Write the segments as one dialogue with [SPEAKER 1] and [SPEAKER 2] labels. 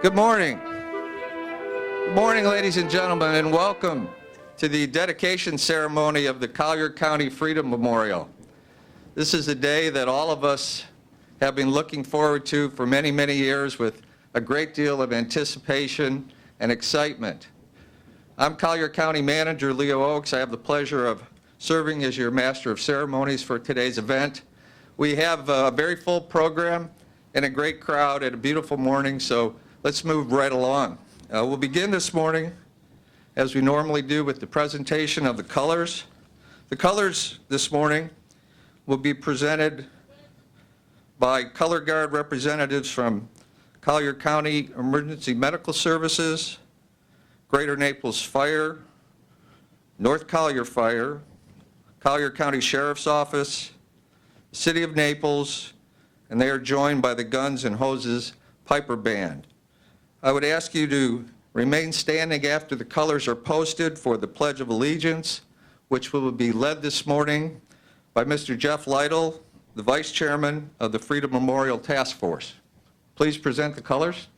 [SPEAKER 1] Good morning. Good morning, ladies and gentlemen, and welcome to the dedication ceremony of the Collier County Freedom Memorial. This is a day that all of us have been looking forward to for many, many years with a great deal of anticipation and excitement. I'm Collier County Manager Leo Oakes. I have the pleasure of serving as your Master of Ceremonies for today's event. We have a very full program and a great crowd and a beautiful morning, so let's move right along. We'll begin this morning, as we normally do, with the presentation of the colors. The colors this morning will be presented by Color Guard representatives from Collier County Emergency Medical Services, Greater Naples Fire, North Collier Fire, Collier County Sheriff's Office, City of Naples, and they are joined by the Guns and Hoses Piper Band. I would ask you to remain standing after the colors are posted for the Pledge of Allegiance, which will be led this morning by Mr. Jeff Lytle, the Vice Chairman of the Freedom Memorial Task Force. Please present the colors.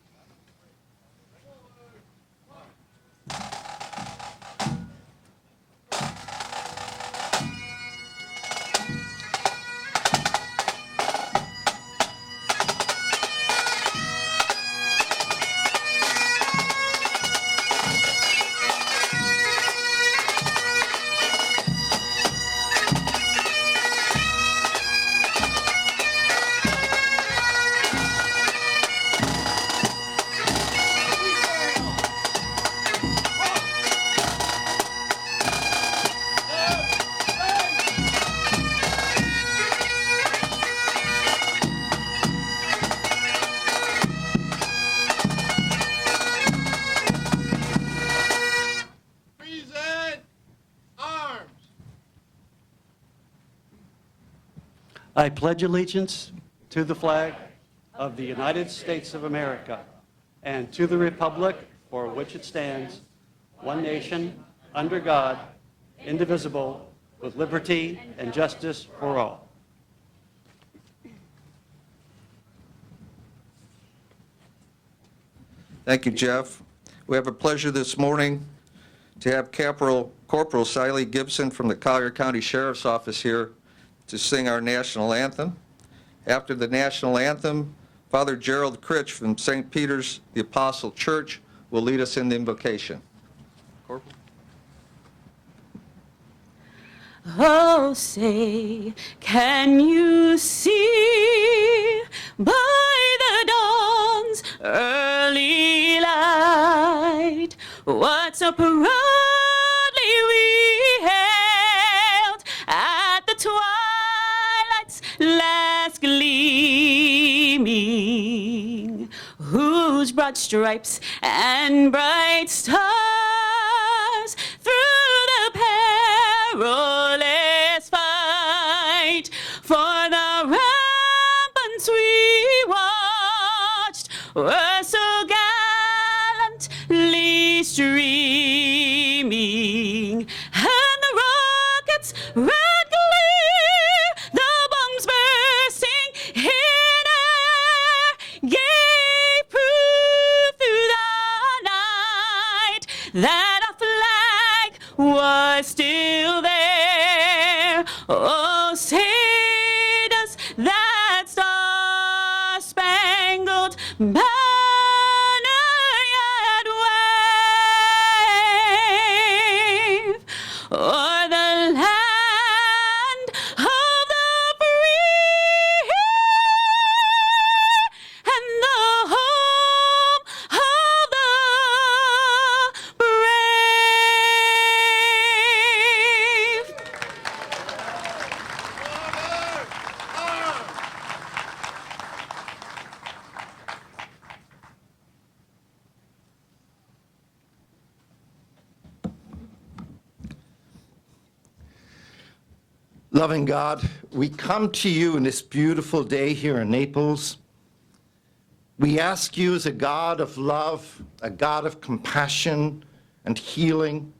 [SPEAKER 2] I pledge allegiance to the flag of the United States of America and to the republic for which it stands, one nation, under God, indivisible, with liberty and justice for all.
[SPEAKER 1] Thank you, Jeff. We have a pleasure this morning to have Corporal Siley Gibson from the Collier County Sheriff's Office here to sing our national anthem. After the national anthem, Father Gerald Critch from St. Peter's the Apostle Church will lead us in the invocation. Corporal.
[SPEAKER 3] Oh, say, can you see by the dawn's early light what so proudly we hailed at the twilight's last gleaming, whose broad stripes and bright stars through the perilous fight for the ramparts we watched were so gallantly streaming, and the rockets red clear, the bombs bursting in air, gave proof through the night that our flag was still there. Oh, say does that star-spangled banner yet wave o'er the land of the free and the home of the brave?
[SPEAKER 4] Loving God, we come to you in this beautiful day here in Naples. We ask you as a God of love, a God of compassion and healing,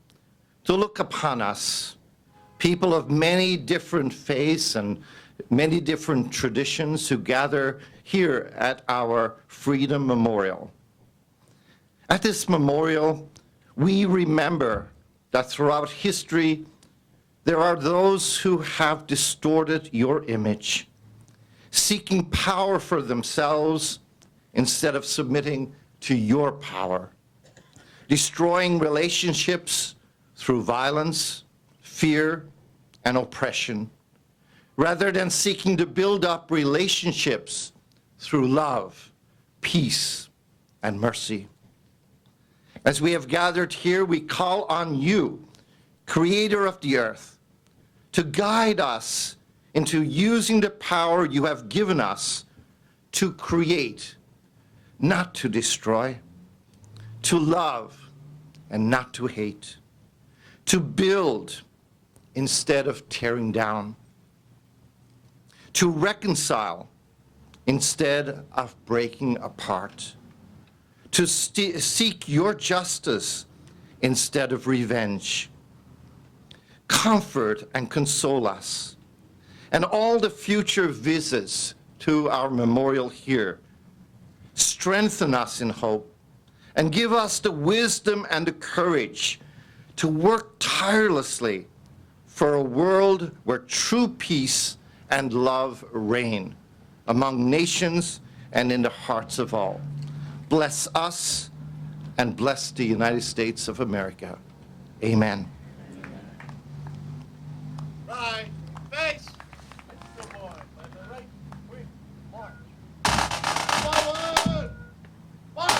[SPEAKER 4] to look upon us, people of many different faiths and many different traditions who gather here at our Freedom Memorial. At this memorial, we remember that throughout history, there are those who have distorted your image, seeking power for themselves instead of submitting to your power, destroying relationships through violence, fear, and oppression, rather than seeking to build up relationships through love, peace, and mercy. As we have gathered here, we call on you, Creator of the earth, to guide us into using the power you have given us to create, not to destroy, to love and not to hate, to build instead of tearing down, to reconcile instead of breaking apart, to seek your justice instead of revenge. Comfort and console us, and all the future visits to our memorial here. Strengthen us in hope, and give us the wisdom and the courage to work tirelessly for a world where true peace and love reign among nations and in the hearts of all. Bless us and bless the United States of America. Amen.
[SPEAKER 5] Right, face. Good boy. Left and right. Quick, march. Forward. March.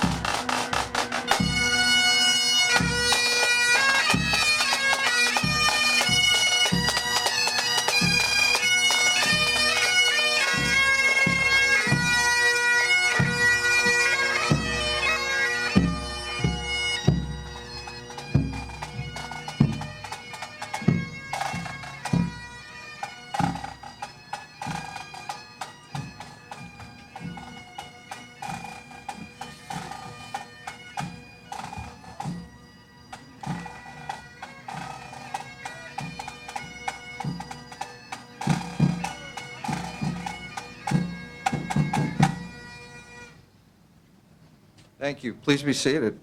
[SPEAKER 1] Thank you. Please be seated.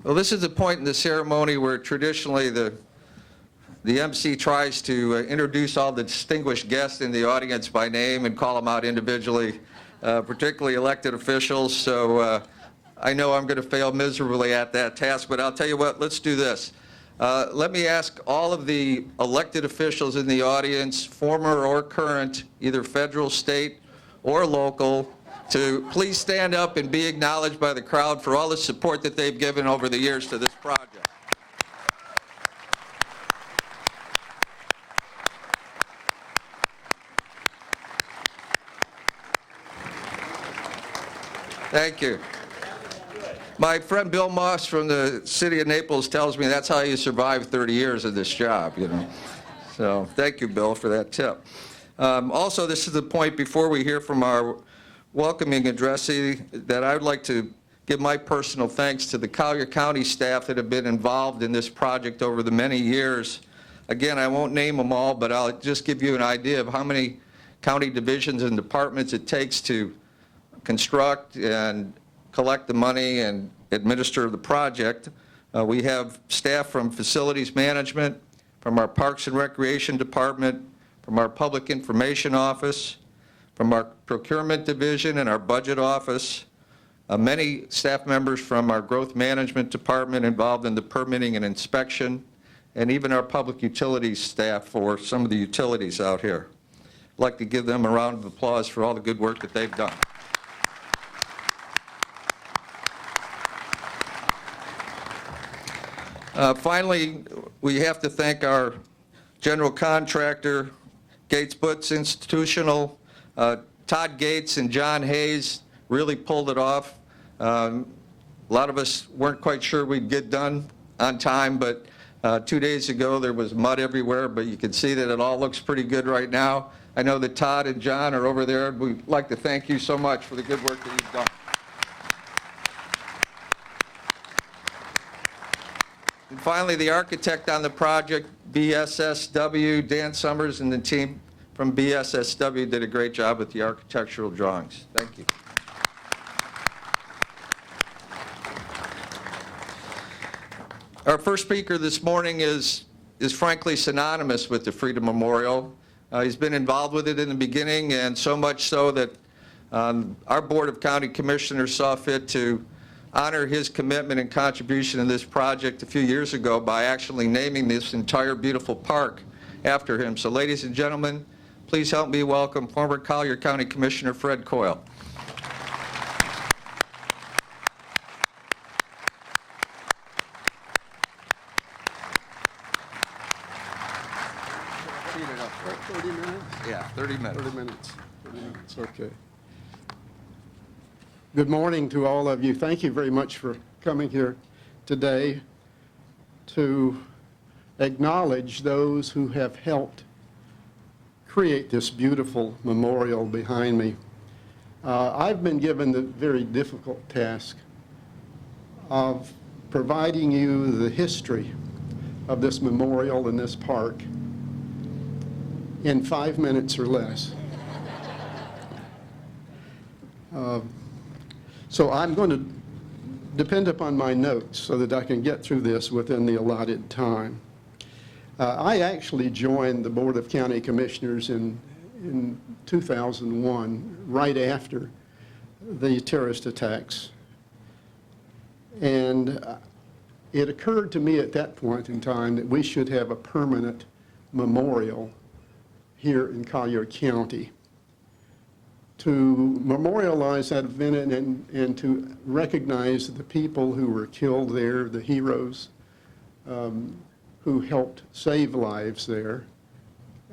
[SPEAKER 1] Well, this is the point in the ceremony where traditionally the MC tries to introduce all the distinguished guests in the audience by name and call them out individually, particularly elected officials. So I know I'm going to fail miserably at that task, but I'll tell you what, let's do this. Let me ask all of the elected officials in the audience, former or current, either federal, state, or local, to please stand up and be acknowledged by the crowd for all the support that they've given over the years to this project. Thank you. My friend Bill Moss from the city of Naples tells me that's how you survive 30 years of this job, you know. So thank you, Bill, for that tip. Also, this is the point before we hear from our welcoming addressee that I would like to give my personal thanks to the Collier County staff that have been involved in this project over the many years. Again, I won't name them all, but I'll just give you an idea of how many county divisions and departments it takes to construct and collect the money and administer the project. We have staff from facilities management, from our Parks and Recreation Department, from our Public Information Office, from our Procurement Division and our Budget Office, many staff members from our Growth Management Department involved in the permitting and inspection, and even our Public Utilities staff for some of the utilities out here. I'd like to give them a round of applause for all the good work that they've done. Finally, we have to thank our general contractor, Gates Butts Institutional. Todd Gates and John Hayes really pulled it off. A lot of us weren't quite sure we'd get done on time, but 2 days ago there was mud everywhere, but you can see that it all looks pretty good right now. I know that Todd and John are over there. We'd like to thank you so much for the good work that you've done. And finally, the architect on the project, BSSW, Dan Summers and the team, from BSSW did a great job with the architectural drawings. Thank you. Our first speaker this morning is frankly synonymous with the Freedom Memorial. He's been involved with it in the beginning, and so much so that our Board of County Commissioners saw fit to honor his commitment and contribution in this project a few years ago by actually naming this entire beautiful park after him. So ladies and gentlemen, please help me welcome former Collier County Commissioner Fred Coyle. Yeah, 30 minutes.
[SPEAKER 6] 30 minutes. 30 minutes, okay. Good morning to all of you. Thank you very much for coming here today to acknowledge those who have helped create this beautiful memorial behind me. I've been given the very difficult task of providing you the history of this memorial and this park in 5 minutes or less. So I'm going to depend upon my notes so that I can get through this within the allotted time. I actually joined the Board of County Commissioners in 2001, right after the terrorist attacks. And it occurred to me at that point in time that we should have a permanent memorial here in Collier County to memorialize that event and to recognize the people who were killed there, the heroes who helped save lives there,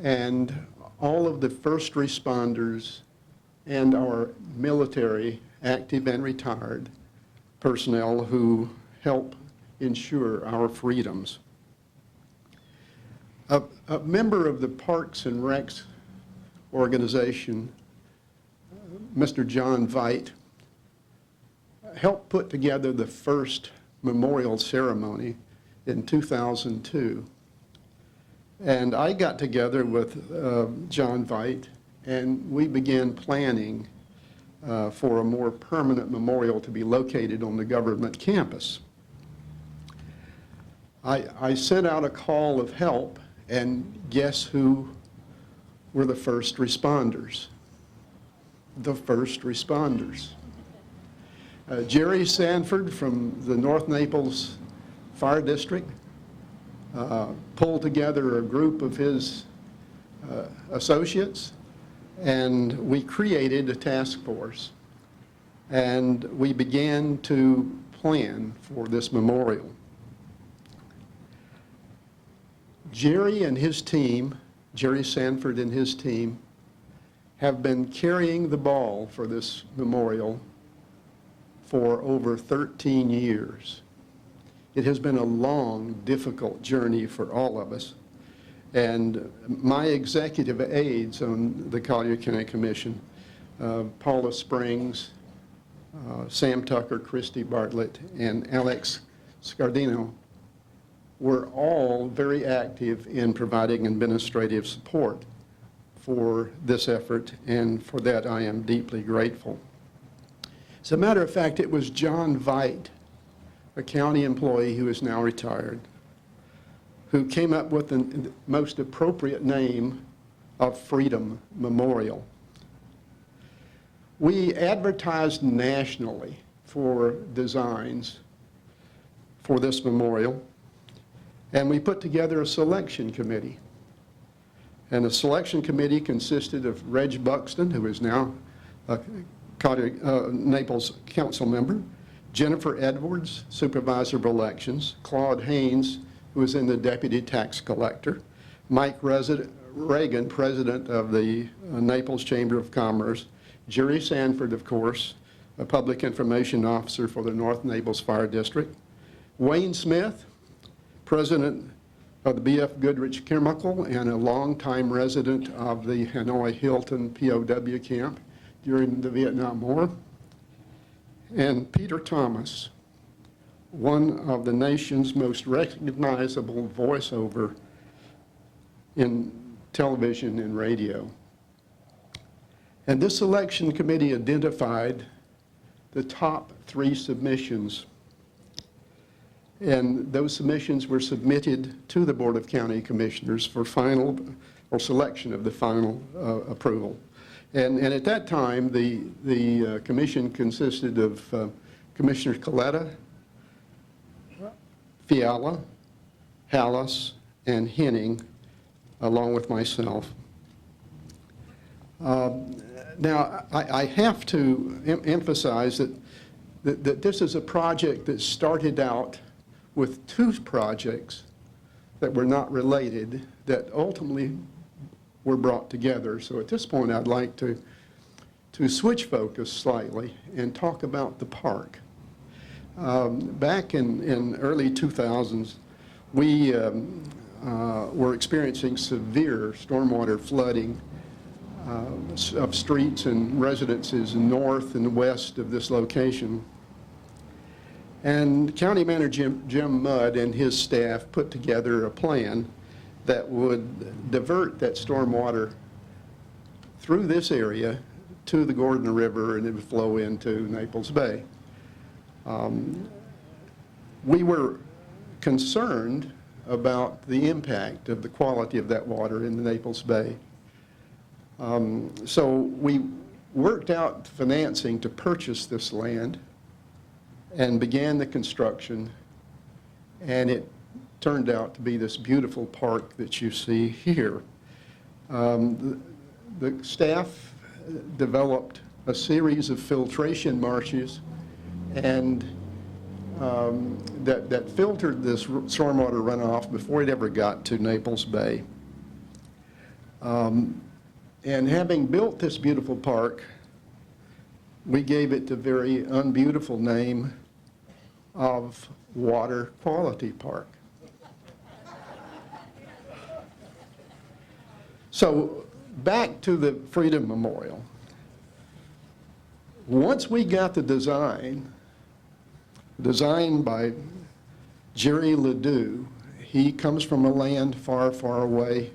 [SPEAKER 6] and all of the first responders and our military, active and retired personnel who help ensure our freedoms. A member of the Parks and Recs organization, Mr. John Veit, helped put together the first memorial ceremony in 2002. And I got together with John Veit, and we began planning for a more permanent memorial to be located on the government campus. I sent out a call of help, and guess who were the first responders? The first responders. Jerry Sanford from the North Naples Fire District pulled together a group of his associates, and we created a task force, and we began to plan for this memorial. Jerry and his team, Jerry Sanford and his team, have been carrying the ball for this memorial for over 13 years. It has been a long, difficult journey for all of us. And my executive aides on the Collier County Commission, Paula Springs, Sam Tucker, Christy Bartlett, and Alex Scardino, were all very active in providing administrative support for this effort, and for that I am deeply grateful. As a matter of fact, it was John Veit, a county employee who is now retired, who came up with the most appropriate name of Freedom Memorial. We advertised nationally for designs for this memorial, and we put together a selection committee. And the selection committee consisted of Reg Buxton, who is now a Naples council member, Jennifer Edwards, supervisor of elections, Claude Haynes, who is in the deputy tax collector, Mike Reagan, president of the Naples Chamber of Commerce, Jerry Sanford, of course, a public information officer for the North Naples Fire District, Wayne Smith, president of the B.F. Goodrich Chemical and a longtime resident of the Hanoi Hilton POW camp during the Vietnam War, and Peter Thomas, one of the nation's most recognizable voiceover in television and radio. And this selection committee identified the top 3 submissions. And those submissions were submitted to the Board of County Commissioners for final or selection of the final approval. And at that time, the commission consisted of Commissioners Coletta, Fiala, Hallis, and Henning, along with myself. Now, I have to emphasize that this is a project that started out with 2 projects that were not related that ultimately were brought together. So at this point, I'd like to switch focus slightly and talk about the park. Back in early 2000s, we were experiencing severe stormwater flooding of streets and residences north and west of this location. And County Manager Jim Mudd and his staff put together a plan that would divert that stormwater through this area to the Gordon River, and it would flow into Naples Bay. We were concerned about the impact of the quality of that water in the Naples Bay. So we worked out financing to purchase this land and began the construction, and it turned out to be this beautiful park that you see here. The staff developed a series of filtration marshes and that filtered this stormwater runoff before it ever got to Naples Bay. And having built this beautiful park, we gave it the very unbeautiful name of Water Quality Park. So back to the Freedom Memorial. Once we got the design, designed by Jerry Ledoux, he comes from a land far, far away,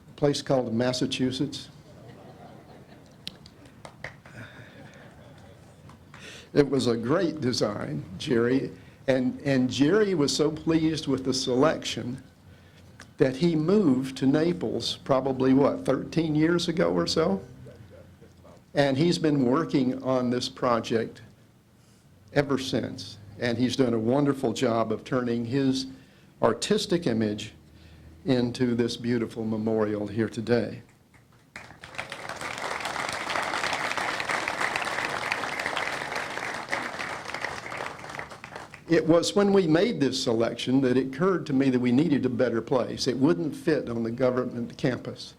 [SPEAKER 6] a place called Massachusetts. It was a great design, Jerry, and Jerry was so pleased with the selection that he moved to Naples probably, 13 years ago or so? And he's been working on this project ever since. And he's done a wonderful job of turning his artistic image into this beautiful memorial here today. It was when we made this selection that it occurred to me that we needed a better place. It wouldn't fit on the government campus.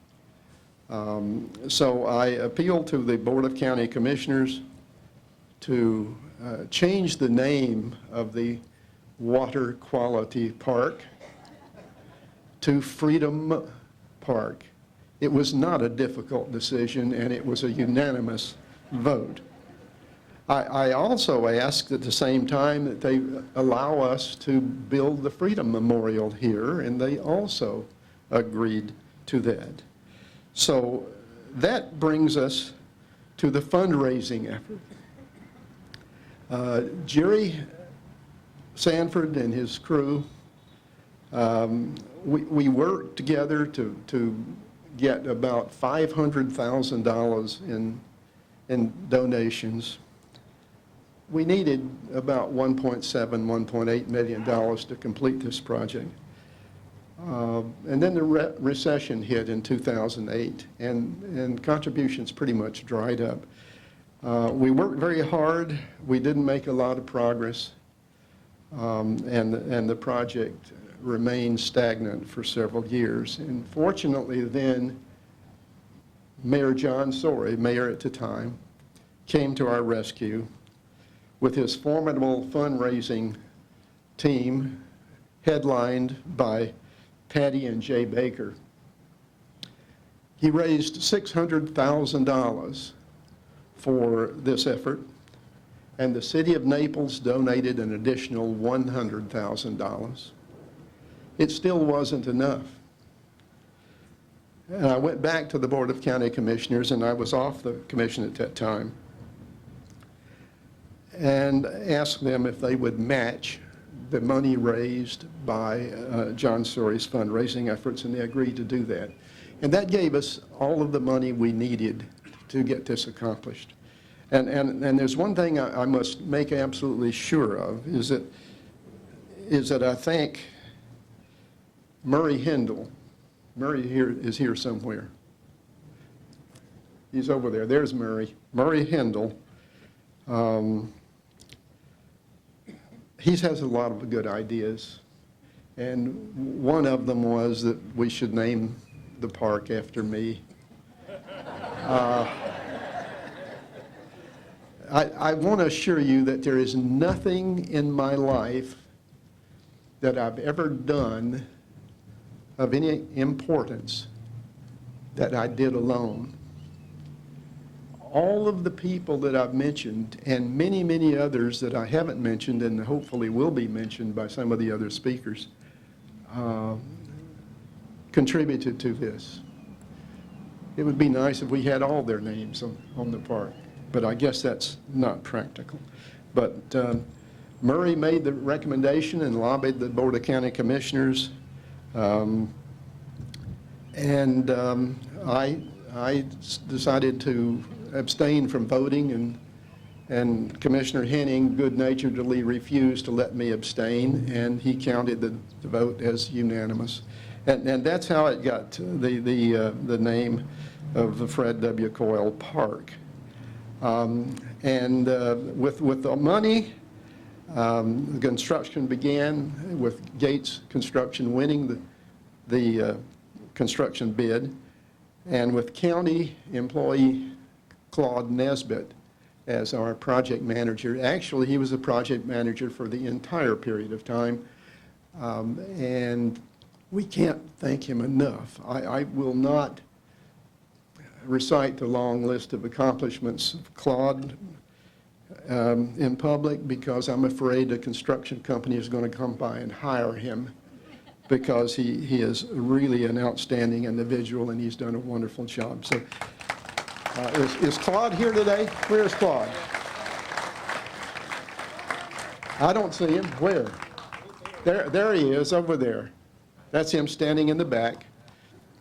[SPEAKER 6] So I appealed to the Board of County Commissioners to change the name of the Water Quality Park to Freedom Park. It was not a difficult decision, and it was a unanimous vote. I also asked at the same time that they allow us to build the Freedom Memorial here, and they also agreed to that. So that brings us to the fundraising effort. Jerry Sanford and his crew, we worked together to get about $500,000 in donations. We needed about $1.7, $1.8 million to complete this project. And then the recession hit in 2008, and contributions pretty much dried up. We worked very hard. We didn't make a lot of progress, and the project remained stagnant for several years. And fortunately then, Mayor John Sorey, mayor at the time, came to our rescue with his formidable fundraising team headlined by Patty and Jay Baker. He raised $600,000 for this effort, and the city of Naples donated an additional $100,000. It still wasn't enough. And I went back to the Board of County Commissioners, and I was off the commission at that time, and asked them if they would match the money raised by John Sorey's fundraising efforts, and they agreed to do that. And that gave us all of the money we needed to get this accomplished. And there's one thing I must make absolutely sure of, is that I think Murray Hindle, Murray is here somewhere. He's over there. There's Murray. Murray Hindle. He has a lot of good ideas. And one of them was that we should name the park after me. I want to assure you that there is nothing in my life that I've ever done of any importance that I did alone. All of the people that I've mentioned, and many, many others that I haven't mentioned and hopefully will be mentioned by some of the other speakers, contributed to this. It would be nice if we had all their names on the park, but I guess that's not practical. But Murray made the recommendation and lobbied the Board of County Commissioners, I decided to abstain from voting, and Commissioner Henning good-naturedly refused to let me abstain, and he counted the vote as unanimous. And that's how it got the name of the Fred W. Coyle Park. With the money, the construction began with Gates Construction winning the construction bid, and with county employee Claude Nesbitt as our project manager. Actually, he was a project manager for the entire period of time, and we can't thank him enough. I will not recite the long list of accomplishments of Claude in public, because I'm afraid a construction company is going to come by and hire him, because he is really an outstanding individual and he's done a wonderful job. So is Claude here today? Where's Claude? I don't see him. Where? There he is, over there. That's him standing in the back,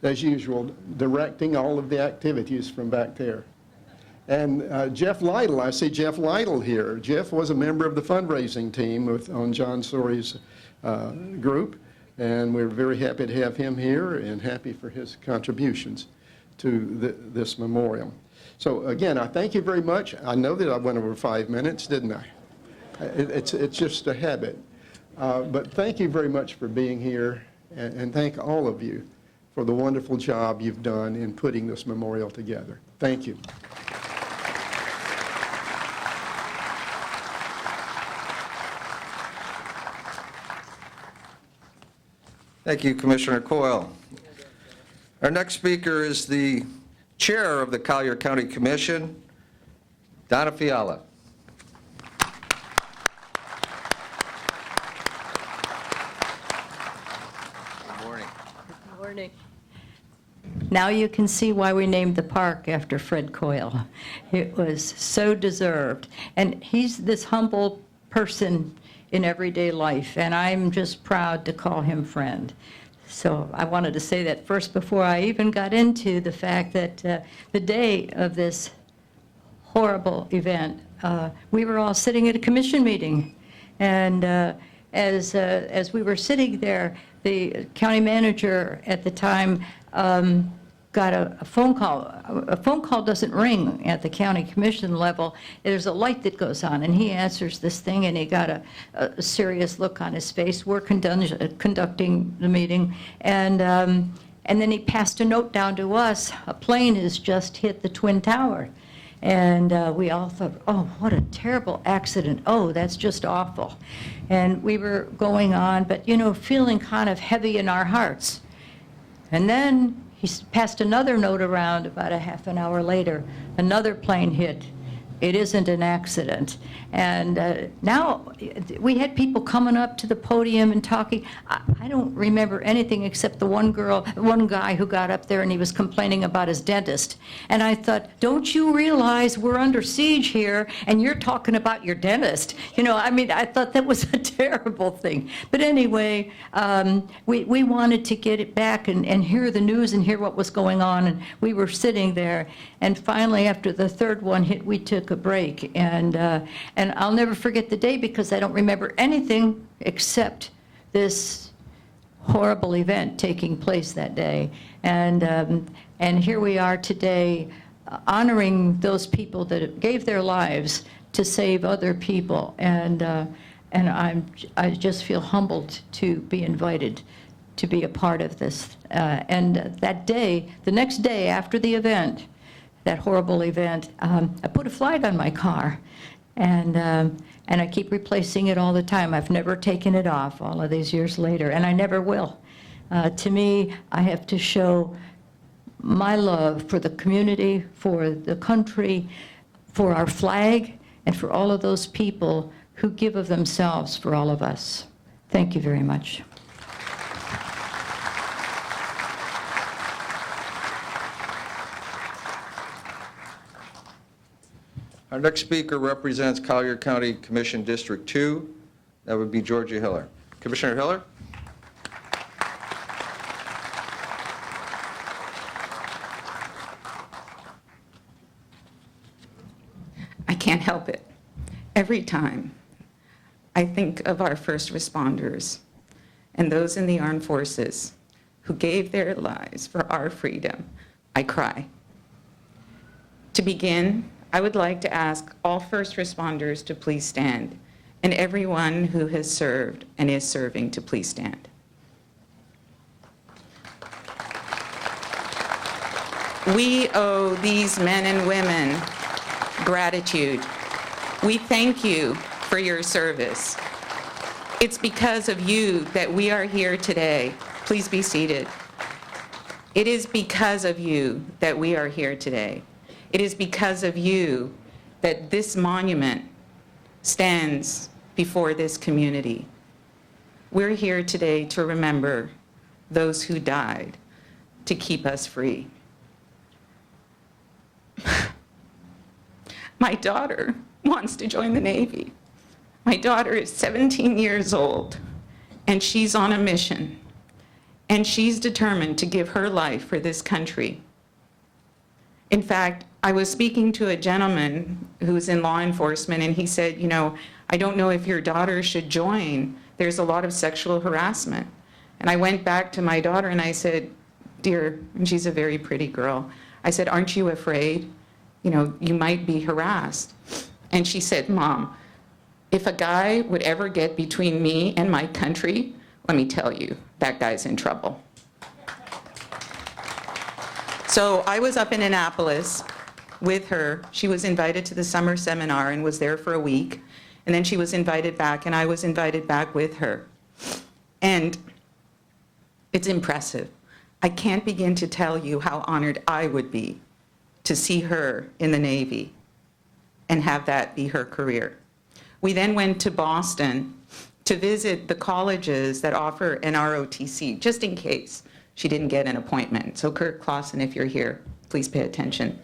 [SPEAKER 6] as usual, directing all of the activities from back there. And Jeff Lytle, I see Jeff Lytle here. Jeff was a member of the fundraising team on John Sorey's group, and we're very happy to have him here and happy for his contributions to this memorial. So again, I thank you very much. I know that I went over 5 minutes, didn't I? It's just a habit. But thank you very much for being here, and thank all of you for the wonderful job you've done in putting this memorial together. Thank you.
[SPEAKER 1] Thank you, Commissioner Coyle. Our next speaker is the Chair of the Collier County Commission, Donna Fiala. Good morning.
[SPEAKER 7] Good morning. Now you can see why we named the park after Fred Coyle. It was so deserved. And he's this humble person in everyday life, and I'm just proud to call him friend. So I wanted to say that first before I even got into the fact that the day of this horrible event, we were all sitting at a commission meeting, and as we were sitting there, the county manager at the time got a phone call. A phone call doesn't ring at the county commission level. There's a light that goes on, and he answers this thing, and he got a serious look on his face. We're conducting the meeting, and then he passed a note down to us. A plane has just hit the Twin Tower. And we all thought, oh, what a terrible accident. Oh, that's just awful. And we were going on, but, you know, feeling kind of heavy in our hearts. And then he passed another note around about a half an hour later. Another plane hit It isn't an accident. And now we had people coming up to the podium and talking. I don't remember anything except the one guy who got up there and he was complaining about his dentist. And I thought, don't you realize we're under siege here and you're talking about your dentist? You know, I mean, I thought that was a terrible thing. But anyway, we wanted to get it back and hear the news and hear what was going on. And we were sitting there. And finally, after the third one hit, we took a break. And I'll never forget the day because I don't remember anything except this horrible event taking place that day. And here we are today honoring those people that gave their lives to save other people. And I just feel humbled to be invited to be a part of this. And that day, the next day after the event, that horrible event, I put a flag on my car, and I keep replacing it all the time. I've never taken it off all of these years later, and I never will. To me, I have to show my love for the community, for the country, for our flag, and for all of those people who give of themselves for all of us. Thank you very much.
[SPEAKER 1] Our next speaker represents Collier County Commission District 2. That would be Georgia Hiller. Commissioner Hiller?
[SPEAKER 8] I can't help it. Every time I think of our first responders and those in the armed forces who gave their lives for our freedom, I cry. To begin, I would like to ask all first responders to please stand, and everyone who has served and is serving to please stand. We owe these men and women gratitude. We thank you for your service. It's because of you that we are here today. Please be seated. It is because of you that we are here today. It is because of you that this monument stands before this community. We're here today to remember those who died to keep us free. My daughter wants to join the Navy. My daughter is 17 years old, and she's on a mission, and she's determined to give her life for this country. In fact, I was speaking to a gentleman who's in law enforcement, and he said, you know, I don't know if your daughter should join. There's a lot of sexual harassment. And I went back to my daughter and I said, dear, and she's a very pretty girl, I said, aren't you afraid? You know, you might be harassed. And she said, Mom, if a guy would ever get between me and my country, let me tell you, that guy's in trouble. So I was up in Annapolis with her. She was invited to the summer seminar and was there for a week. And then she was invited back, and I was invited back with her. And it's impressive. I can't begin to tell you how honored I would be to see her in the Navy and have that be her career. We then went to Boston to visit the colleges that offer an ROTC, just in case she didn't get an appointment. So Kurt Clausen, if you're here, please pay attention.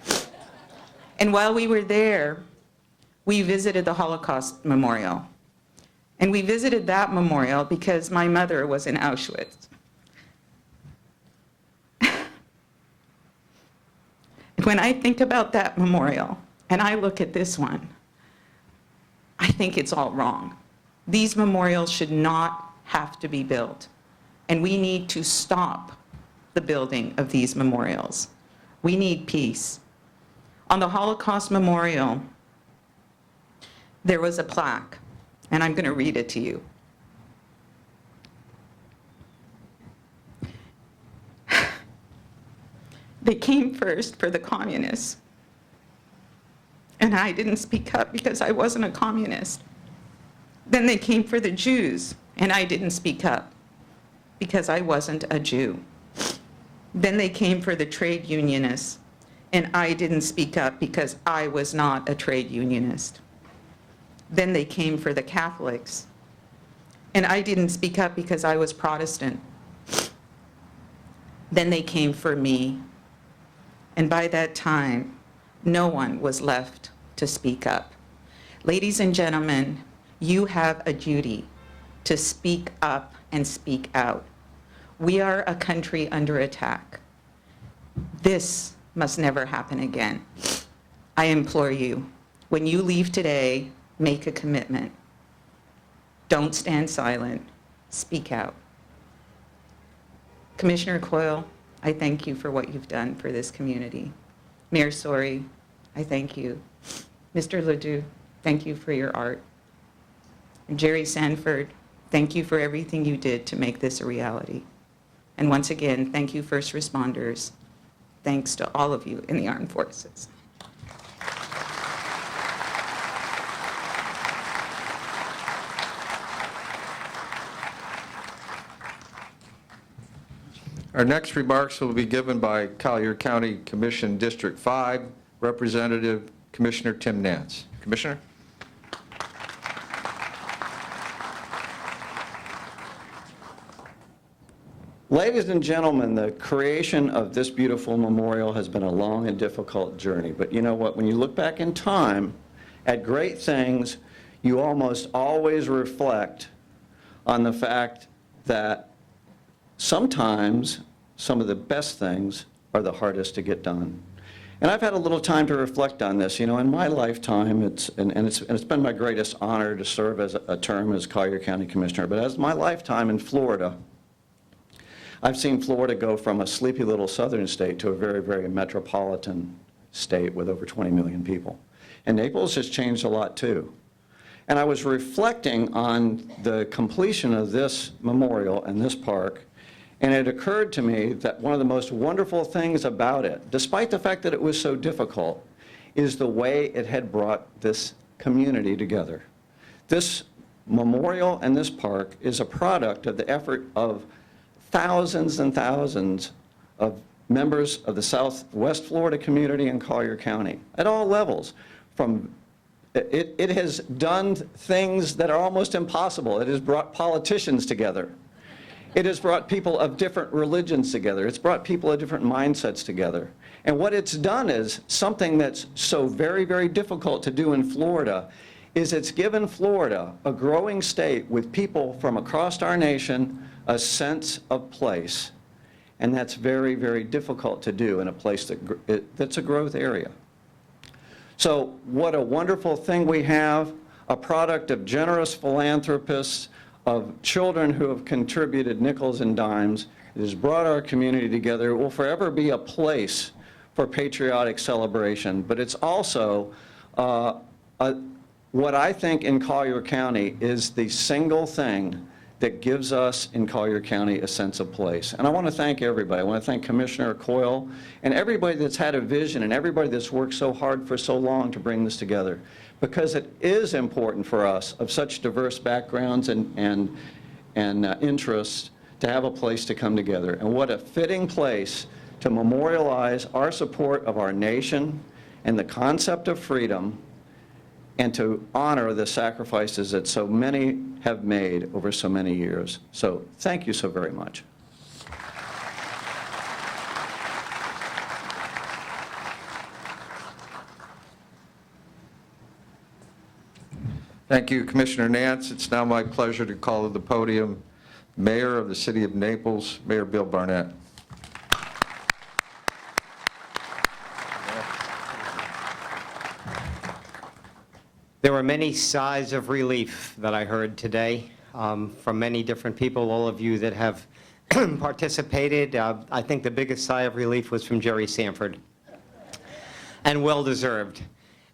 [SPEAKER 8] And while we were there, we visited the Holocaust Memorial. And we visited that memorial because my mother was in Auschwitz. When I think about that memorial, and I look at this one, I think it's all wrong. These memorials should not have to be built. And we need to stop the building of these memorials. We need peace. On the Holocaust Memorial, there was a plaque, and I'm going to read it to you. They came first for the communists, and I didn't speak up because I wasn't a communist. Then they came for the Jews, and I didn't speak up because I wasn't a Jew. Then they came for the trade unionists, and I didn't speak up because I was not a trade unionist. Then they came for the Catholics, and I didn't speak up because I was Protestant. Then they came for me, and by that time, no one was left to speak up. Ladies and gentlemen, you have a duty to speak up and speak out. We are a country under attack. This must never happen again. I implore you, when you leave today, make a commitment. Don't stand silent. Speak out. Commissioner Coyle, I thank you for what you've done for this community. Mayor Sori, I thank you. Mr. Ledoux, thank you for your art. And Jerry Sanford, thank you for everything you did to make this a reality. And once again, thank you, first responders. Thanks to all of you in the armed forces.
[SPEAKER 1] Our next remarks will be given by Collier County Commission District 5 Representative Commissioner Tim Nance. Commissioner?
[SPEAKER 2] Ladies and gentlemen, the creation of this beautiful memorial has been a long and difficult journey. But you know what? When you look back in time at great things, you almost always reflect on the fact that sometimes some of the best things are the hardest to get done. And I've had a little time to reflect on this. You know, in my lifetime, it's been my greatest honor to serve as a term as Collier County Commissioner. But as my lifetime in Florida, I've seen Florida go from a sleepy little southern state to a very, very metropolitan state with over 20 million people. And Naples has changed a lot too. And I was reflecting on the completion of this memorial and this park, and it occurred to me that one of the most wonderful things about it, despite the fact that it was so difficult, is the way it had brought this community together. This memorial and this park is a product of the effort of thousands and thousands of members of the Southwest Florida community in Collier County at all levels. It has done things that are almost impossible. It has brought politicians together. It has brought people of different religions together. It's brought people of different mindsets together. And what it's done is something that's so very, very difficult to do in Florida, is it's given Florida, a growing state with people from across our nation, a sense of place. And that's very, very difficult to do in a place that's a growth area. So what a wonderful thing we have, a product of generous philanthropists, of children who have contributed nickels and dimes. It has brought our community together. It will forever be a place for patriotic celebration, but it's also what I think in Collier County is the single thing that gives us in Collier County a sense of place. And I want to thank everybody. I want to thank Commissioner Coyle and everybody that's had a vision and everybody that's worked so hard for so long to bring this together, because it is important for us of such diverse backgrounds and interests to have a place to come together. And what a fitting place to memorialize our support of our nation and the concept of freedom, and to honor the sacrifices that so many have made over so many years. So thank you so very much.
[SPEAKER 1] Thank you, Commissioner Nance. It's now my pleasure to call to the podium Mayor of the City of Naples, Mayor Bill Barnett.
[SPEAKER 9] There were many sighs of relief that I heard today from many different people, all of you that have participated. I think the biggest sigh of relief was from Jerry Sanford, and well-deserved.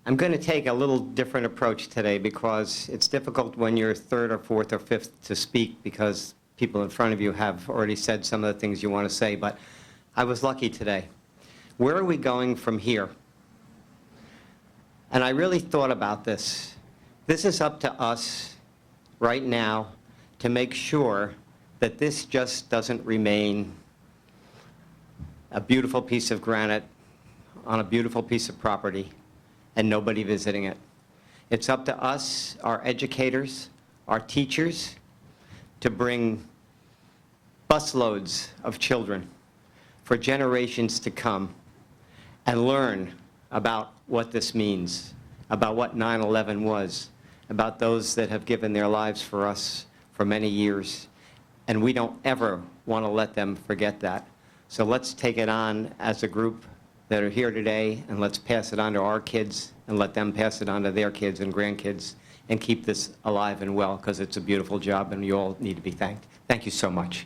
[SPEAKER 9] I'm going to take a little different approach today because it's difficult when you're third or fourth or fifth to speak because people in front of you have already said some of the things you want to say, but I was lucky today. Where are we going from here? And I really thought about this. This is up to us right now to make sure that this just doesn't remain a beautiful piece of granite on a beautiful piece of property and nobody visiting it. It's up to us, our educators, our teachers, to bring busloads of children for generations to come and learn about what this means, about what 9/11 was, about those that have given their lives for us for many years. And we don't ever want to let them forget that. So let's take it on as a group that are here today, and let's pass it on to our kids and let them pass it on to their kids and grandkids and keep this alive and well, because it's a beautiful job and you all need to be thanked. Thank you so much.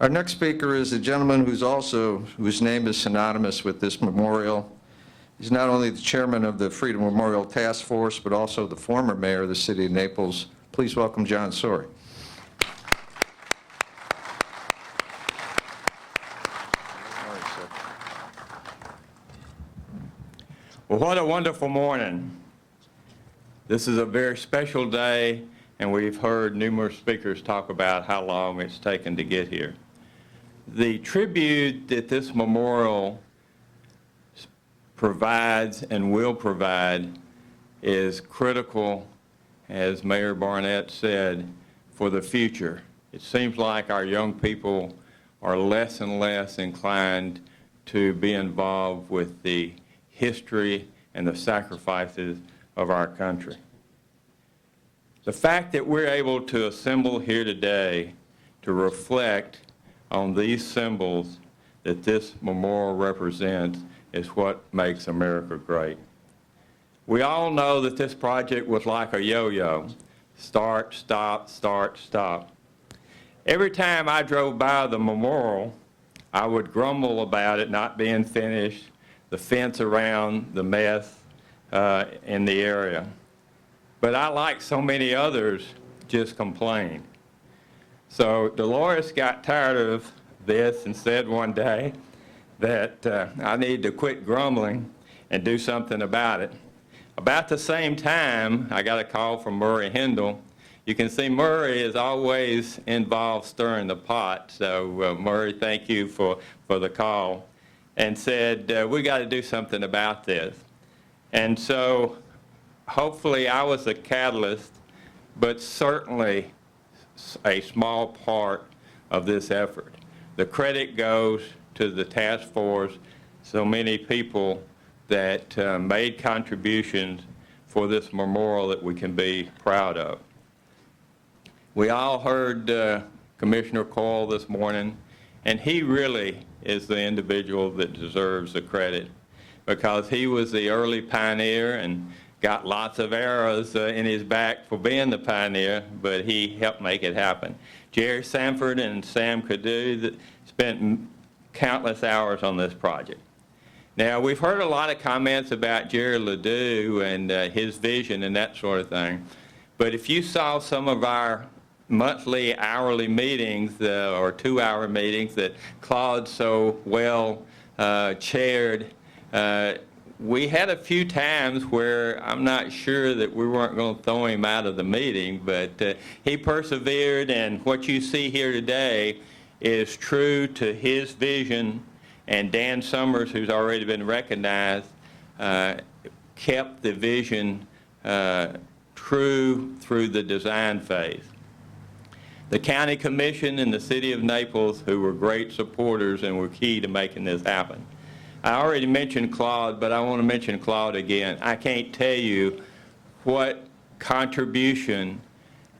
[SPEAKER 1] Our next speaker is a gentleman whose name is synonymous with this memorial. He's not only the chairman of the Freedom Memorial Task Force, but also the former mayor of the city of Naples. Please welcome John Sori.
[SPEAKER 10] Well, what a wonderful morning. This is a very special day, and we've heard numerous speakers talk about how long it's taken to get here. The tribute that this memorial provides and will provide is critical, as Mayor Barnett said, for the future. It seems like our young people are less and less inclined to be involved with the history and the sacrifices of our country. The fact that we're able to assemble here today to reflect on these symbols that this memorial represents is what makes America great. We all know that this project was like a yo-yo. Start, stop, start, stop. Every time I drove by the memorial, I would grumble about it not being finished, the fence around, the mess in the area. But I, like so many others, just complained. So Dolores got tired of this and said one day that I need to quit grumbling and do something about it. About the same time, I got a call from Murray Hindle. You can see Murray is always involved stirring the pot. So Murray, thank you for the call. And said, we got to do something about this. And so hopefully I was a catalyst, but certainly a small part of this effort. The credit goes to the task force, so many people that made contributions for this memorial that we can be proud of. We all heard Commissioner Coyle this morning, and he really is the individual that deserves the credit because he was the early pioneer and got lots of arrows in his back for being the pioneer, but he helped make it happen. Jerry Sanford and Sam Cadu spent countless hours on this project. Now, we've heard a lot of comments about Jerry Ledoux and his vision and that sort of thing, but if you saw some of our monthly, hourly meetings or 2-hour meetings that Claude so well chaired, we had a few times where I'm not sure that we weren't going to throw him out of the meeting, but he persevered, and what you see here today is true to his vision, and Dan Summers, who's already been recognized, kept the vision true through the design phase. The County Commission and the City of Naples, who were great supporters and were key to making this happen. I already mentioned Claude, but I want to mention Claude again. I can't tell you what contribution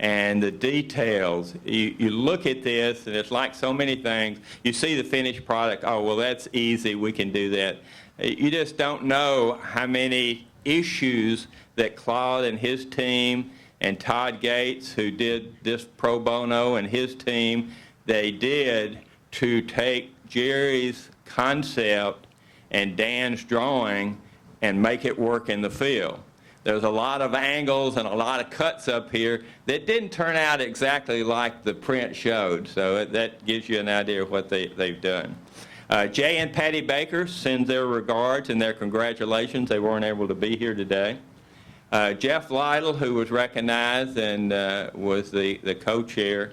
[SPEAKER 10] and the details. You look at this, and it's like so many things. You see the finished product, oh, well, that's easy, we can do that. You just don't know how many issues that Claude and his team and Todd Gates, who did this pro bono, and his team, they did to take Jerry's concept and Dan's drawing and make it work in the field. There's a lot of angles and a lot of cuts up here that didn't turn out exactly like the print showed, so that gives you an idea of what they've done. Jay and Patty Baker send their regards and their congratulations. They weren't able to be here today. Jeff Lytle, who was recognized and was the co-chair.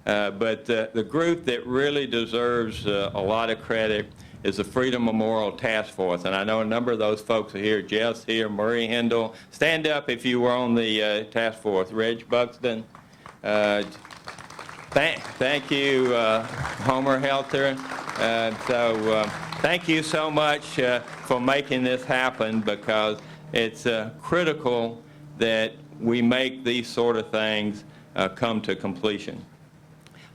[SPEAKER 10] But the group that really deserves a lot of credit is the Freedom Memorial Task Force. And I know a number of those folks are here. Jeff's here, Murray Hindle. Stand up if you were on the task force. Reg Buxton. Thank you, Homer Helter. Thank you so much for making this happen, because it's critical that we make these sort of things come to completion.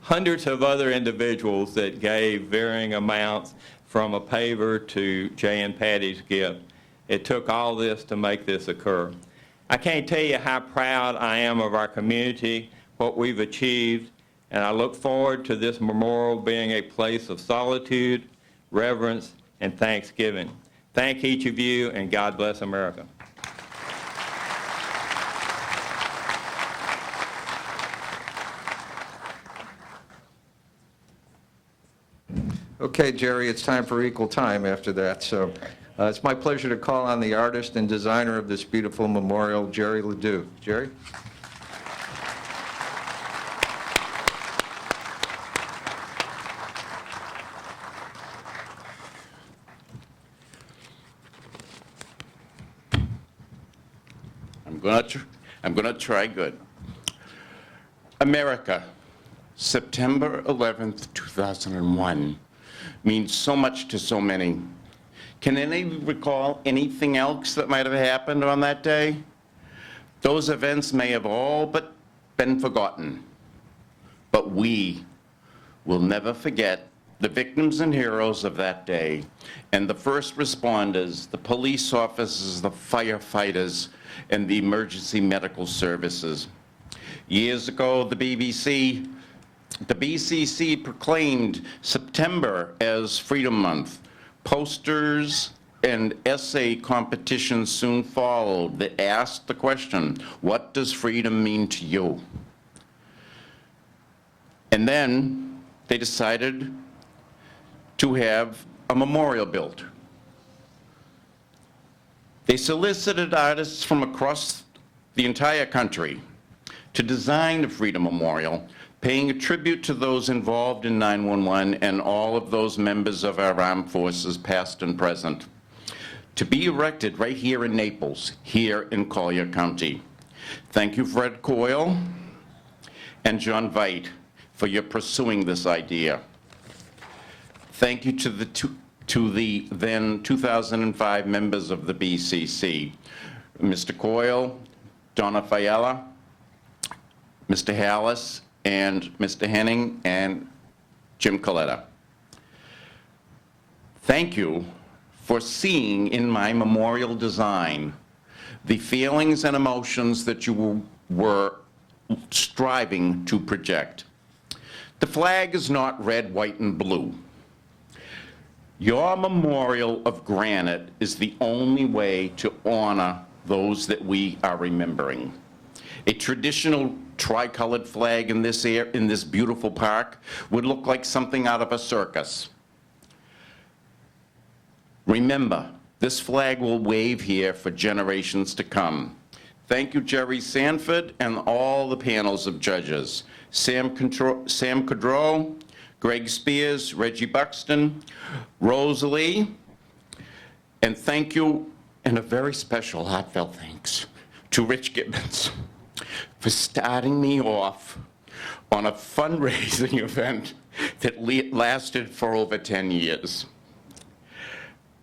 [SPEAKER 10] Hundreds of other individuals that gave varying amounts, from a paver to Jay and Patty's gift. It took all this to make this occur. I can't tell you how proud I am of our community, what we've achieved, and I look forward to this memorial being a place of solitude, reverence, and thanksgiving. Thank each of you, and God bless America.
[SPEAKER 1] Okay, Jerry, it's time for equal time after that. So it's my pleasure to call on the artist and designer of this beautiful memorial, Jerry Ledoux. Jerry?
[SPEAKER 11] I'm gonna try good. America, September 11th, 2001, means so much to so many. Can any recall anything else that might have happened on that day? Those events may have all but been forgotten, but we will never forget the victims and heroes of that day, and the first responders, the police officers, the firefighters, and the emergency medical services. Years ago, the BCC proclaimed September as Freedom Month. Posters and essay competitions soon followed that asked the question, what does freedom mean to you? And then they decided to have a memorial built. They solicited artists from across the entire country to design the Freedom Memorial, paying a tribute to those involved in 9/11 and all of those members of our armed forces, past and present, to be erected right here in Naples, here in Collier County. Thank you, Fred Coyle and John Veit, for your pursuing this idea. Thank you to the then 2005 members of the BCC, Mr. Coyle, Donna Fiala, Mr. Hallis, and Mr. Henning, and Jim Coletta. Thank you for seeing in my memorial design the feelings and emotions that you were striving to project. The flag is not red, white, and blue. Your memorial of granite is the only way to honor those that we are remembering. A traditional tricolored flag in this beautiful park would look like something out of a circus. Remember, this flag will wave here for generations to come. Thank you, Jerry Sanford, and all the panels of judges. Sam Kudrow, Greg Spears, Reggie Buxton, Rosalie, and thank you, and a very special heartfelt thanks to Rich Gibbons for starting me off on a fundraising event that lasted for over 10 years.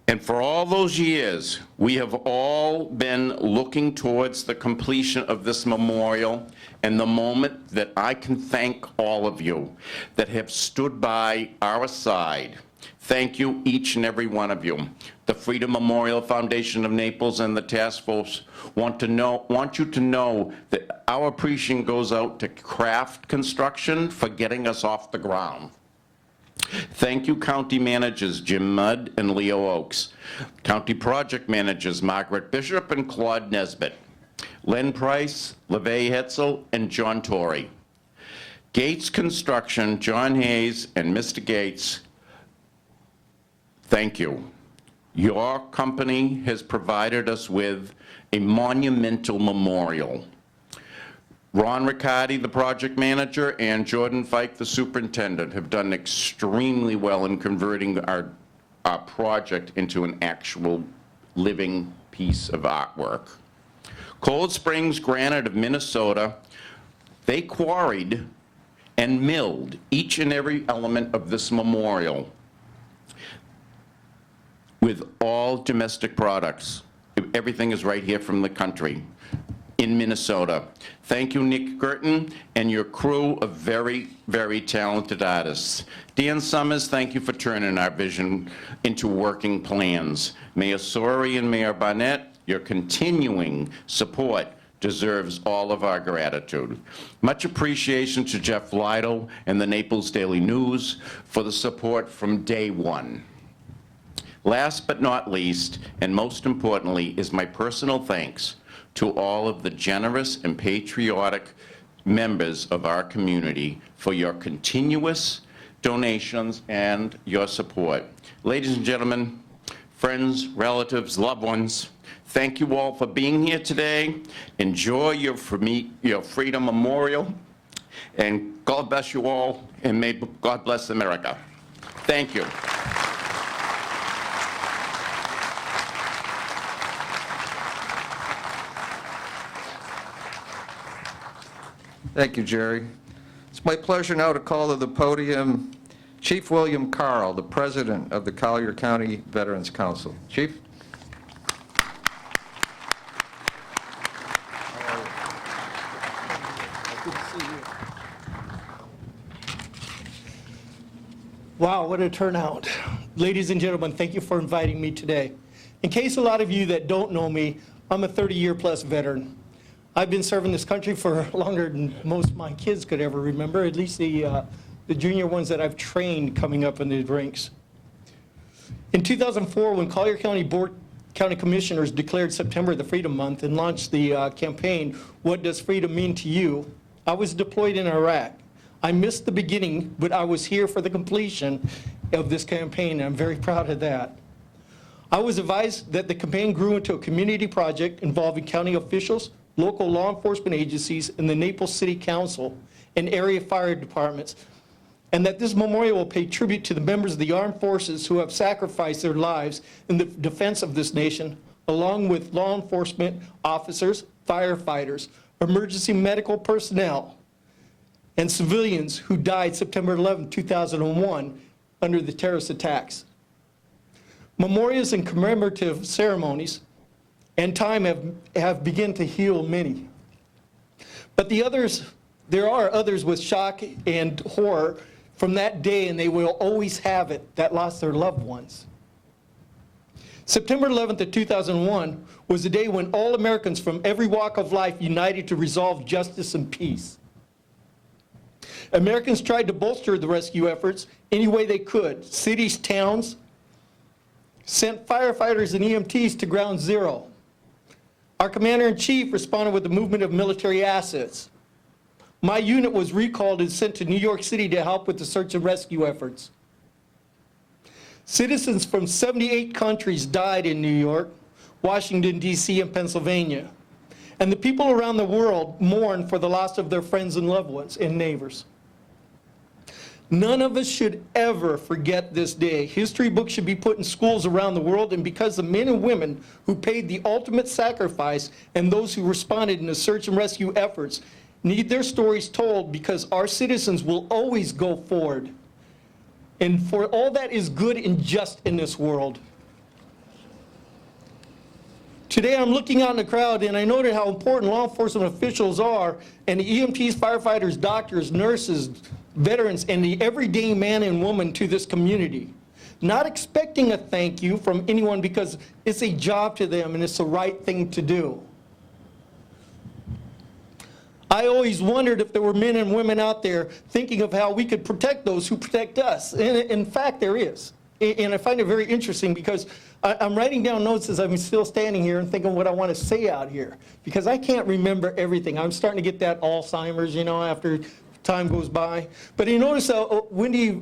[SPEAKER 11] And for all those years, we have all been looking towards the completion of this memorial and the moment that I can thank all of you that have stood by our side. Thank you, each and every one of you. The Freedom Memorial Foundation of Naples and the task force want you to know that our appreciation goes out to Craft Construction for getting us off the ground. Thank you, County Managers Jim Mudd and Leo Oakes. County Project Managers Margaret Bishop and Claude Nesbitt. Len Price, LeVay Hetzel, and John Torrey. Gates Construction, John Hayes and Mr. Gates, thank you. Your company has provided us with a monumental memorial. Ron Riccardi, the project manager, and Jordan Fike, the superintendent, have done extremely well in converting our project into an actual living piece of artwork. Cold Springs Granite of Minnesota, they quarried and milled each and every element of this memorial with all domestic products. Everything is right here from the country in Minnesota. Thank you, Nick Girton, and your crew of very, very talented artists. Dan Summers, thank you for turning our vision into working plans. Mayor Sori and Mayor Barnett, your continuing support deserves all of our gratitude. Much appreciation to Jeff Lytle and the Naples Daily News for the support from day one. Last but not least, and most importantly, is my personal thanks to all of the generous and patriotic members of our community for your continuous donations and your support. Ladies and gentlemen, friends, relatives, loved ones, thank you all for being here today. Enjoy your Freedom Memorial, and God bless you all, and may God bless America. Thank you.
[SPEAKER 1] Thank you, Jerry. It's my pleasure now to call to the podium Chief William Carl, the President of the Collier County Veterans Council. Chief?
[SPEAKER 12] Wow, what a turnout. Ladies and gentlemen, thank you for inviting me today. In case a lot of you that don't know me, I'm a 30-year-plus veteran. I've been serving this country for longer than most of my kids could ever remember, at least the junior ones that I've trained coming up in the ranks. In 2004, when Collier County County Commissioners declared September the Freedom Month and launched the campaign, What Does Freedom Mean to You?, I was deployed in Iraq. I missed the beginning, but I was here for the completion of this campaign, and I'm very proud of that. I was advised that the campaign grew into a community project involving county officials, local law enforcement agencies, and the Naples City Council and area fire departments, and that this memorial will pay tribute to the members of the armed forces who have sacrificed their lives in the defense of this nation, along with law enforcement officers, firefighters, emergency medical personnel, and civilians who died September 11, 2001 under the terrorist attacks. Memorials and commemorative ceremonies and time have begun to heal many. But there are others with shock and horror from that day, and they will always have it, that lost their loved ones. September 11th of 2001 was the day when all Americans from every walk of life united to resolve justice and peace. Americans tried to bolster the rescue efforts any way they could. Cities, towns sent firefighters and EMTs to ground zero. Our commander-in-chief responded with a movement of military assets. My unit was recalled and sent to New York City to help with the search and rescue efforts. Citizens from 78 countries died in New York, Washington, D.C., and Pennsylvania. And the people around the world mourned for the loss of their friends and loved ones and neighbors. None of us should ever forget this day. History books should be put in schools around the world, and because the men and women who paid the ultimate sacrifice and those who responded in the search and rescue efforts need their stories told, because our citizens will always go forward. And for all that is good and just in this world. Today I'm looking out in the crowd and I noted how important law enforcement officials are, and the EMTs, firefighters, doctors, nurses, veterans, and the everyday man and woman to this community. Not expecting a thank you from anyone because it's a job to them and it's the right thing to do. I always wondered if there were men and women out there thinking of how we could protect those who protect us. And in fact, there is. And I find it very interesting because I'm writing down notes as I'm still standing here and thinking what I want to say out here, because I can't remember everything. I'm starting to get that Alzheimer's, after time goes by. But you notice how Wendy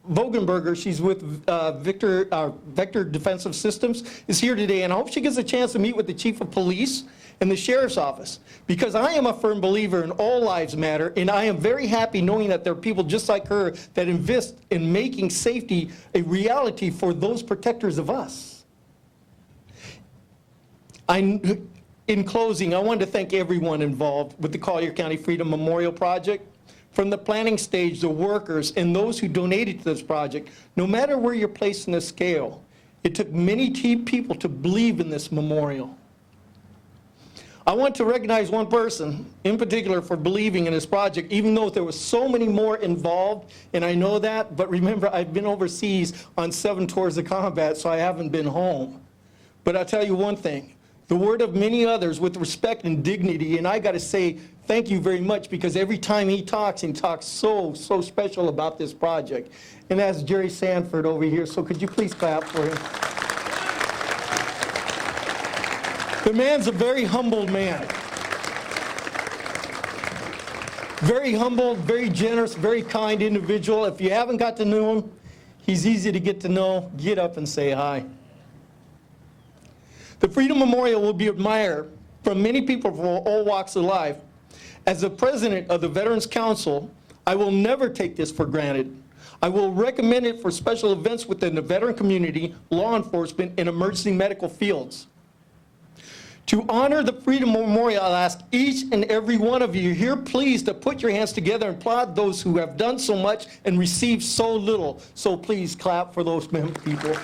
[SPEAKER 12] Vogenberger, she's with Vector Defensive Systems, is here today, and I hope she gets a chance to meet with the Chief of Police and the Sheriff's Office, because I am a firm believer in all lives matter, and I am very happy knowing that there are people just like her that invest in making safety a reality for those protectors of us. In closing, I want to thank everyone involved with the Collier County Freedom Memorial Project. From the planning stage, the workers, and those who donated to this project, no matter where you're placed in the scale, it took many people to believe in this memorial. I want to recognize one person in particular for believing in this project, even though there were so many more involved, and I know that, but remember, I've been overseas on 7 tours of combat, so I haven't been home. But I'll tell you one thing, the word of many others with respect and dignity, and I got to say thank you very much, because every time he talks so special about this project. And that's Jerry Sanford over here, so could you please clap for him? The man's a very humble man. Very humble, very generous, very kind individual. If you haven't got to know him, he's easy to get to know. Get up and say hi. The Freedom Memorial will be admired from many people from all walks of life. As the president of the Veterans Council, I will never take this for granted. I will recommend it for special events within the veteran community, law enforcement, and emergency medical fields. To honor the Freedom Memorial, I'll ask each and every one of you here, please, to put your hands together and applaud those who have done so much and received so little. So please clap for those people.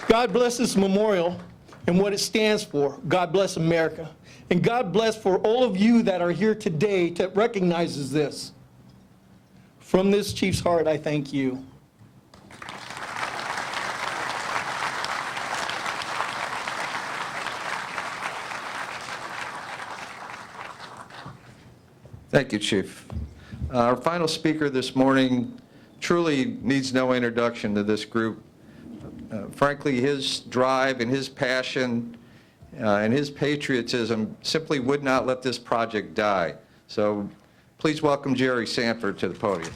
[SPEAKER 12] God bless this memorial and what it stands for. God bless America. And God bless for all of you that are here today that recognizes this. From this chief's heart, I thank you.
[SPEAKER 1] Thank you, Chief. Our final speaker this morning truly needs no introduction to this group. Frankly, his drive and his passion and his patriotism simply would not let this project die. So please welcome Jerry Sanford to the podium.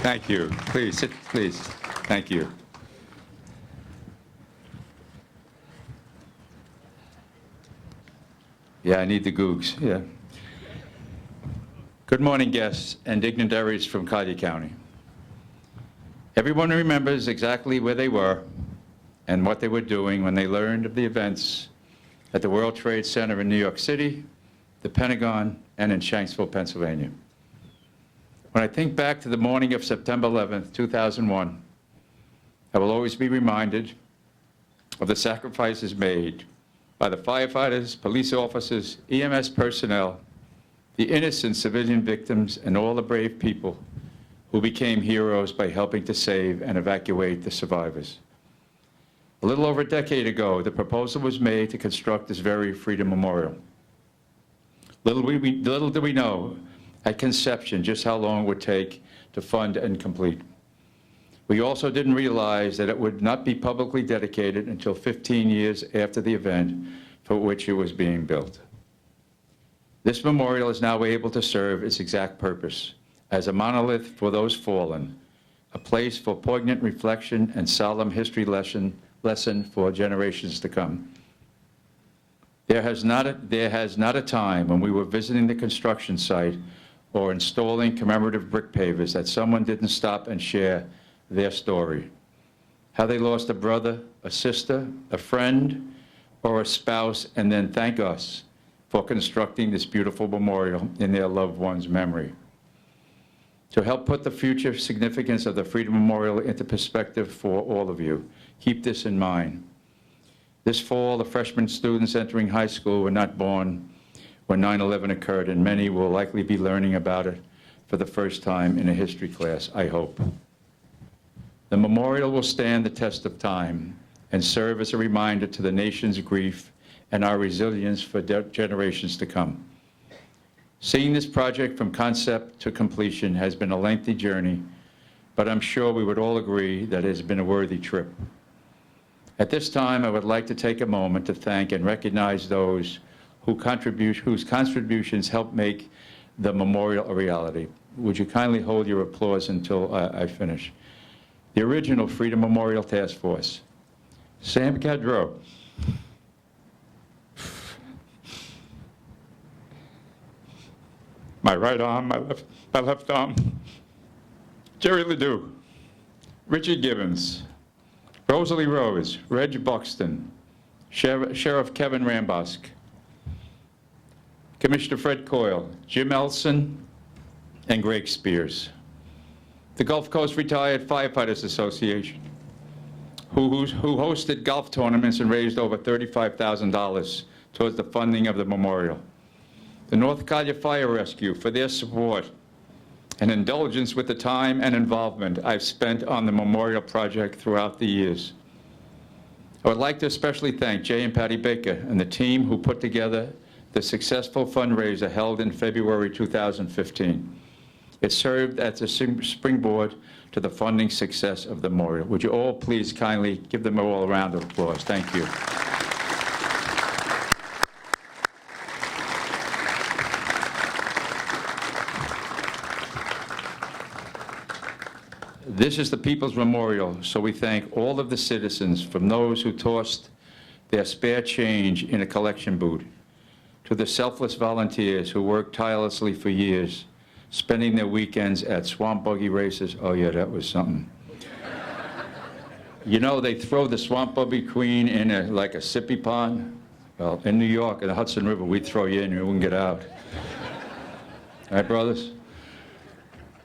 [SPEAKER 13] Thank you. Please, sit, please. Thank you. Yeah, I need the googs, yeah. Good morning, guests and dignitaries from Collier County. Everyone remembers exactly where they were and what they were doing when they learned of the events at the World Trade Center in New York City, the Pentagon, and in Shanksville, Pennsylvania. When I think back to the morning of September 11th, 2001, I will always be reminded of the sacrifices made by the firefighters, police officers, EMS personnel, the innocent civilian victims, and all the brave people who became heroes by helping to save and evacuate the survivors. A little over a decade ago, the proposal was made to construct this very Freedom Memorial. Little did we know at conception just how long it would take to fund and complete. We also didn't realize that it would not be publicly dedicated until 15 years after the event for which it was being built. This memorial is now able to serve its exact purpose as a monolith for those fallen, a place for poignant reflection and solemn history lesson for generations to come. There has not a time when we were visiting the construction site or installing commemorative brick pavers that someone didn't stop and share their story. How they lost a brother, a sister, a friend, or a spouse, and then thank us for constructing this beautiful memorial in their loved one's memory. To help put the future significance of the Freedom Memorial into perspective for all of you, keep this in mind. This fall, the freshman students entering high school were not born when 9/11 occurred, and many will likely be learning about it for the first time in a history class, I hope. The memorial will stand the test of time and serve as a reminder to the nation's grief and our resilience for generations to come. Seeing this project from concept to completion has been a lengthy journey, but I'm sure we would all agree that it has been a worthy trip. At this time, I would like to take a moment to thank and recognize those whose contributions helped make the memorial a reality. Would you kindly hold your applause until I finish? The original Freedom Memorial Task Force. Sam Cadreau. My right arm, my left arm. Jerry Ledoux. Richard Gibbons. Rosalie Rose. Reg Buxton. Sheriff Kevin Rambosk. Commissioner Fred Coyle. Jim Elson, and Greg Spears. The Gulf Coast Retired Firefighters Association, who hosted golf tournaments and raised over $35,000 towards the funding of the memorial. The North Collier Fire Rescue for their support and indulgence with the time and involvement I've spent on the memorial project throughout the years. I would like to especially thank Jay and Patty Baker and the team who put together the successful fundraiser held in February 2015. It served as a springboard to the funding success of the memorial. Would you all please kindly give them all a round of applause? Thank you. This is the People's Memorial, so we thank all of the citizens, from those who tossed their spare change in a collection booth, to the selfless volunteers who worked tirelessly for years, spending their weekends at swamp buggy races. Oh yeah, that was something. You know, they throw the swamp buggy queen in like a sippy pond. Well, in New York, in the Hudson River, we'd throw you in and you wouldn't get out. All right, brothers?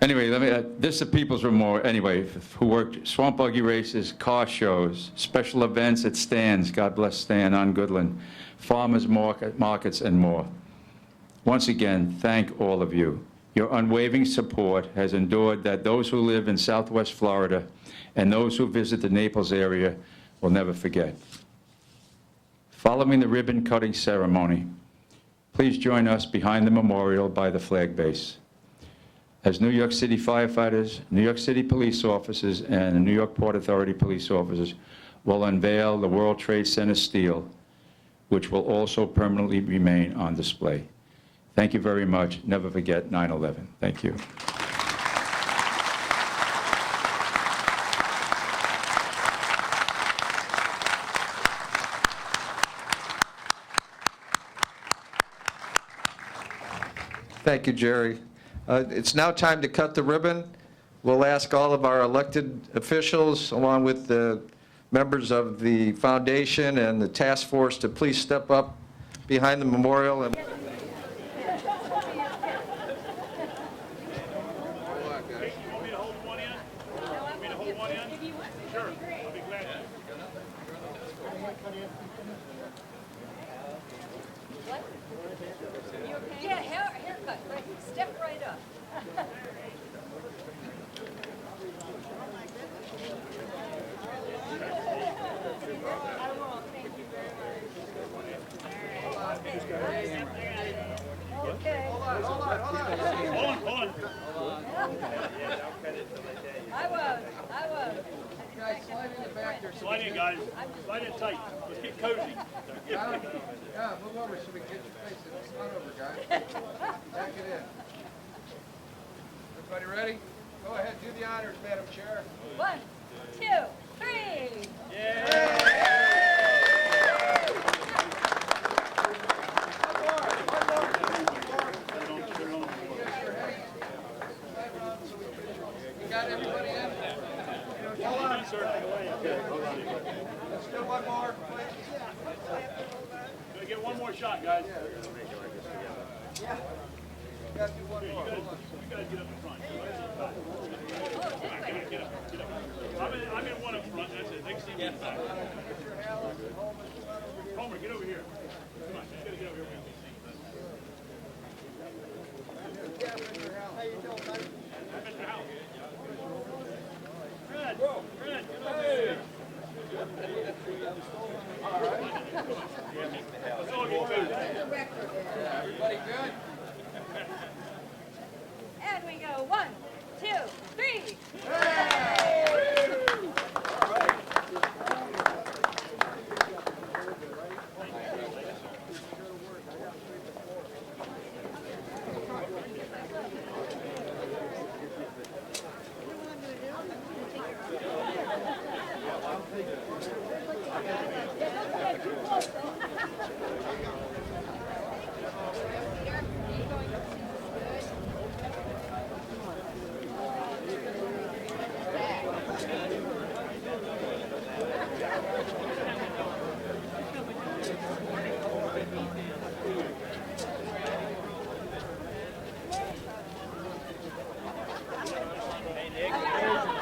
[SPEAKER 13] Anyway, this is the People's Memorial, anyway, who worked swamp buggy races, car shows, special events at stands, God bless Stan on Goodland, farmers markets, and more. Once again, thank all of you. Your unwavering support has endured that those who live in Southwest Florida and those who visit the Naples area will never forget. Following the ribbon-cutting ceremony, please join us behind the memorial by the flag base. As New York City firefighters, New York City police officers, and the New York Port Authority police officers will unveil the World Trade Center steel, which will also permanently remain on display. Thank you very much. Never forget 9/11. Thank you.
[SPEAKER 1] Thank you, Jerry. It's now time to cut the ribbon. We'll ask all of our elected officials, along with the members of the foundation and the task force, to please step up behind the memorial. And
[SPEAKER 7] Yeah, haircut, right, step right up. I was.
[SPEAKER 5] Guys, slide in the back there. Slide in, guys. Slide in tight. Let's get cozy. Yeah, move over so we can get your face in. Slide over, guys. Back it in. Everybody ready? Go ahead, do the honors, Madam Chair.
[SPEAKER 7] 1, 2, 3.
[SPEAKER 5] You got everybody in? Hold on, sir. Let's do one more, please. Gonna get one more shot, guys. You gotta do one more. You guys get up in front. Get up. I'm in one up front. That's it. They can see me in the back. Homer, get over here. Come on, you gotta get over here. How you doing, buddy? Mr. House. Fred, get over here. All right. Let's all get food. Everybody good?
[SPEAKER 3] 1, 2, 3.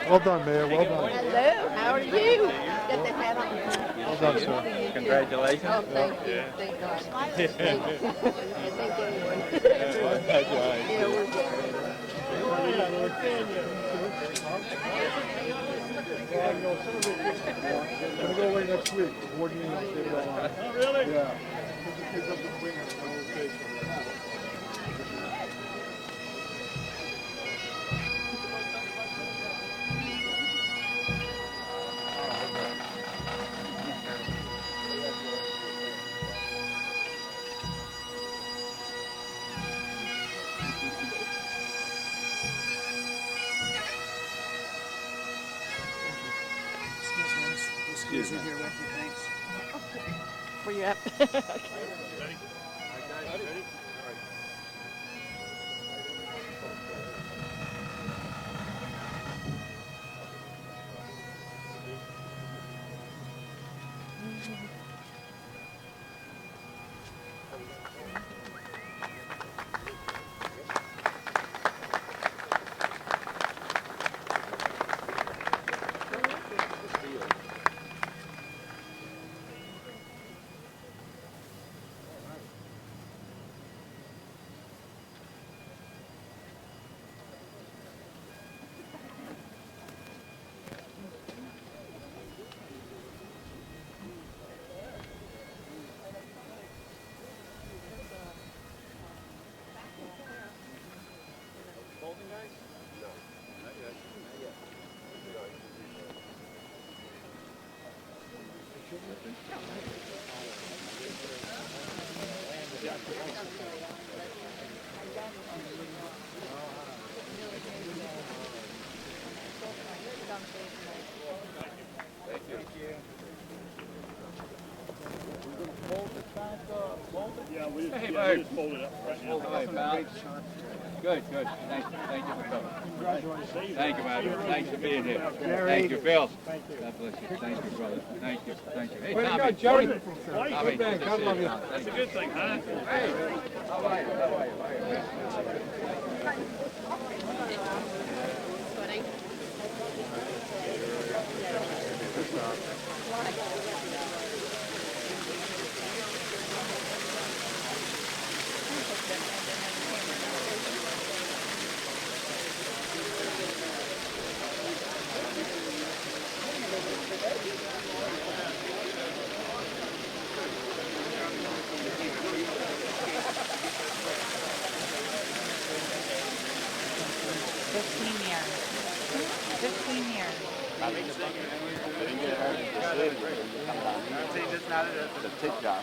[SPEAKER 6] Well done, Mayor, well done.
[SPEAKER 14] Hello, how are you? Got the hat on.
[SPEAKER 6] Well done, sir.
[SPEAKER 10] Congratulations.
[SPEAKER 14] Oh, thank you, thank God. Thank you. I think anyone. Yeah, we're good.
[SPEAKER 6] Gonna go away next week, coordinating the state of Illinois.
[SPEAKER 5] Oh, really?
[SPEAKER 6] Yeah. Put the kids up to Queen on vacation.
[SPEAKER 14] Excuse me here with you, thanks. Where you at?
[SPEAKER 5] Yeah, we just,
[SPEAKER 13] Hey,
[SPEAKER 5] yeah, we
[SPEAKER 13] Bert.
[SPEAKER 5] just fold it up right now.
[SPEAKER 13] Hi, pal. Good, good. Thank you for coming.
[SPEAKER 5] Congratulations.
[SPEAKER 13] Thank you, man. Thanks for being here. Thank you, Bill. God bless you. Thank you, brother. Thank you, thank you. Hey, Tommy.
[SPEAKER 5] Jerry.
[SPEAKER 13] Tommy, good to see you.
[SPEAKER 5] That's a good thing, huh?
[SPEAKER 13] Hey, how are you? How are you? How are you?
[SPEAKER 11] It's not a tip job.